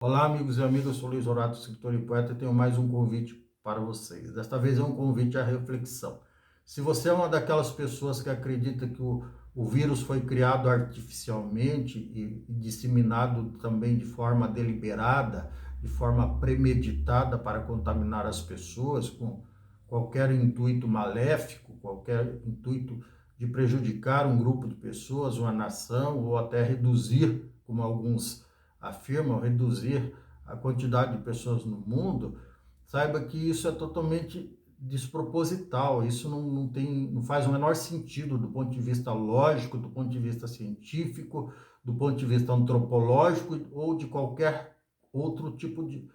Olá, amigos e amigas, eu sou Luiz Horácio, escritor e poeta, e tenho mais um convite para vocês. Desta vez é um convite à reflexão. Se você é uma daquelas pessoas que acredita que o vírus foi criado artificialmente e disseminado também de forma deliberada, de forma premeditada para contaminar as pessoas com qualquer intuito maléfico, qualquer intuito de prejudicar um grupo de pessoas, uma nação, ou até reduzir, como alguns afirmam, reduzir a quantidade de pessoas no mundo, saiba que isso é totalmente desproposital, isso não faz o menor sentido do ponto de vista lógico, do ponto de vista científico, do ponto de vista antropológico ou de qualquer outro tipo de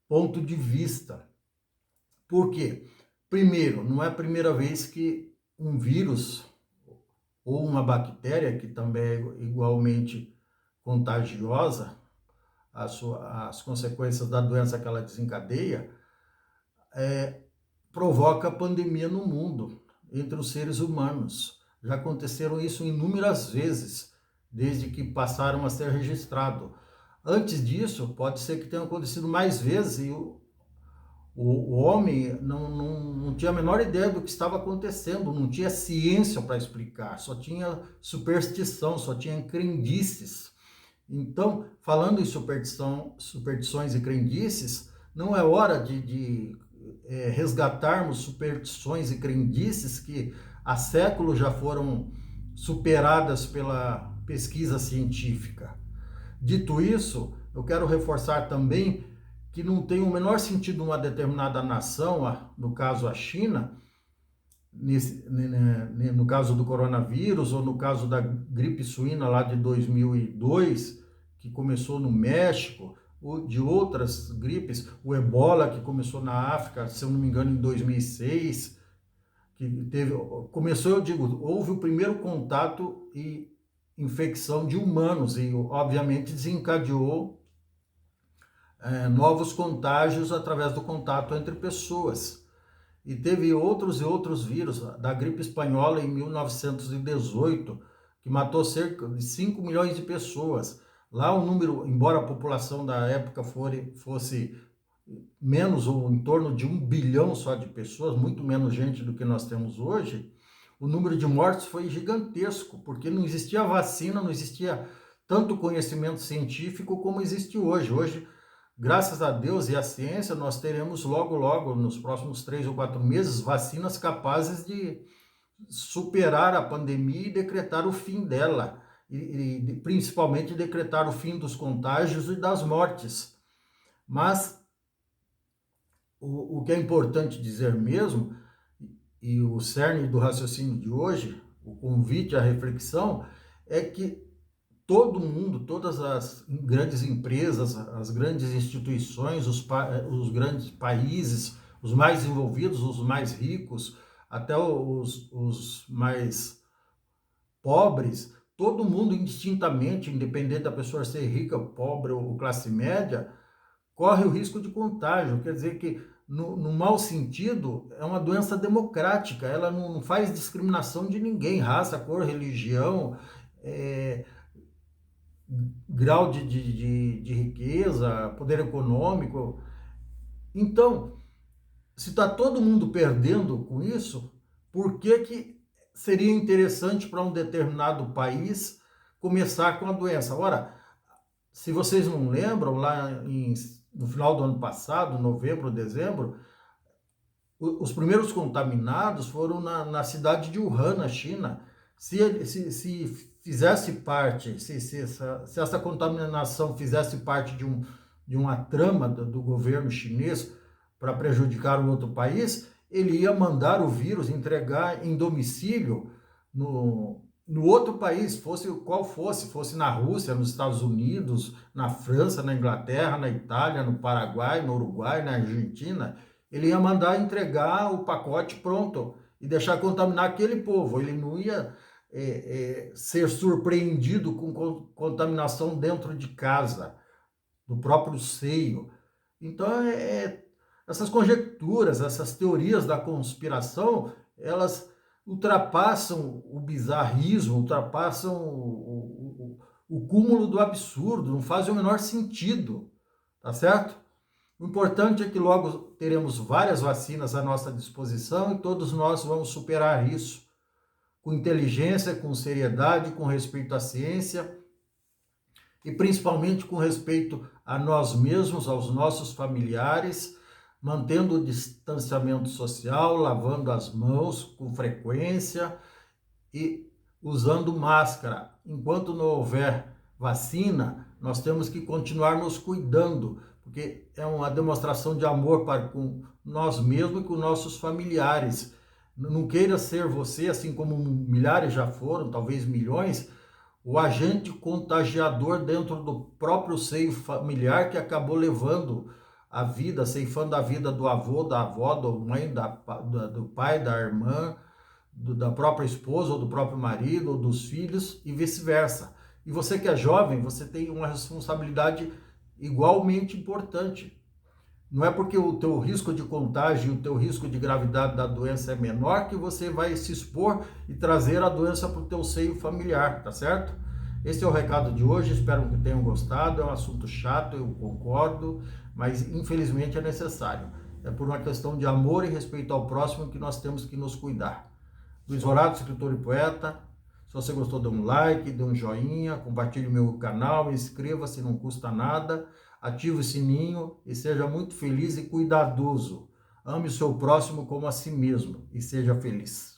ponto de vista. Por quê? Primeiro, não é a primeira vez que um vírus ou uma bactéria, que também é igualmente contagiosa, as consequências da doença que ela desencadeia, provoca pandemia no mundo, entre os seres humanos. Já aconteceram isso inúmeras vezes, desde que passaram a ser registrados. Antes disso, pode ser que tenha acontecido mais vezes e o homem não tinha a menor ideia do que estava acontecendo, não tinha ciência para explicar, só tinha superstição, só tinha crendices. Então, falando em superstições e crendices, não é hora de resgatarmos superstições e crendices que há séculos já foram superadas pela pesquisa científica. Dito isso, eu quero reforçar também que não tem o menor sentido uma determinada nação, no caso a China, no caso do coronavírus, ou no caso da gripe suína lá de 2002, que começou no México, ou de outras gripes, o ebola, que começou na África, se eu não me engano, em 2006, que começou, eu digo, houve o primeiro contato e infecção de humanos, e obviamente desencadeou novos contágios através do contato entre pessoas. E teve outros e outros vírus, da gripe espanhola em 1918, que matou cerca de 5 milhões de pessoas. Lá o número, embora a população da época fosse menos ou em torno de 1 bilhão só de pessoas, muito menos gente do que nós temos hoje, o número de mortes foi gigantesco, porque não existia vacina, não existia tanto conhecimento científico como existe hoje. Hoje, graças a Deus e à ciência, nós teremos logo, logo, nos próximos 3 ou 4 meses, vacinas capazes de superar a pandemia e decretar o fim dela, e principalmente decretar o fim dos contágios e das mortes. Mas o que é importante dizer mesmo, e o cerne do raciocínio de hoje, o convite à reflexão, é que todo mundo, todas as grandes empresas, as grandes instituições, os grandes países, os mais desenvolvidos, os mais ricos, até os mais pobres, todo mundo indistintamente, independente da pessoa ser rica, pobre ou classe média, corre o risco de contágio. Quer dizer que, no mau sentido, é uma doença democrática, ela não faz discriminação de ninguém, raça, cor, religião, é, grau de riqueza, poder econômico. Então, se está todo mundo perdendo com isso, por que seria interessante para um determinado país começar com a doença? Ora, se vocês não lembram, no final do ano passado, novembro, dezembro, os primeiros contaminados foram na cidade de Wuhan, na China. Se fizesse parte, se essa contaminação fizesse parte de uma trama do governo chinês para prejudicar um outro país, ele ia mandar o vírus, entregar em domicílio no outro país, fosse qual fosse na Rússia, nos Estados Unidos, na França, na Inglaterra, na Itália, no Paraguai, no Uruguai, na Argentina. Ele ia mandar entregar o pacote pronto e deixar contaminar aquele povo. Ele não ia ser surpreendido com contaminação dentro de casa, no próprio seio. Então, essas conjecturas, essas teorias da conspiração, elas ultrapassam o bizarrismo, ultrapassam o cúmulo do absurdo, não fazem o menor sentido. tá certo? O importante é que logo teremos várias vacinas à nossa disposição e todos nós vamos superar isso com inteligência, com seriedade, com respeito à ciência e principalmente com respeito a nós mesmos, aos nossos familiares, mantendo o distanciamento social, lavando as mãos com frequência e usando máscara. Enquanto não houver vacina, nós temos que continuar nos cuidando, porque é uma demonstração de amor para com nós mesmos e com nossos familiares. Não queira ser você, assim como milhares já foram, talvez milhões, o agente contagiador dentro do próprio seio familiar que acabou levando a vida, ceifando a vida do avô, da avó, da mãe, do pai, da irmã, da própria esposa, ou do próprio marido, ou dos filhos, e vice-versa. E você que é jovem, você tem uma responsabilidade igualmente importante. Não é porque o teu risco de contágio, o teu risco de gravidade da doença é menor que você vai se expor e trazer a doença para o teu seio familiar, tá certo? Esse é o recado de hoje, espero que tenham gostado. É um assunto chato, eu concordo, mas infelizmente é necessário. É por uma questão de amor e respeito ao próximo que nós temos que nos cuidar. Luiz Horácio, escritor e poeta. Se você gostou, dê um like, dê um joinha, compartilhe o meu canal, inscreva-se, não custa nada, ative o sininho e seja muito feliz e cuidadoso. Ame o seu próximo como a si mesmo e seja feliz.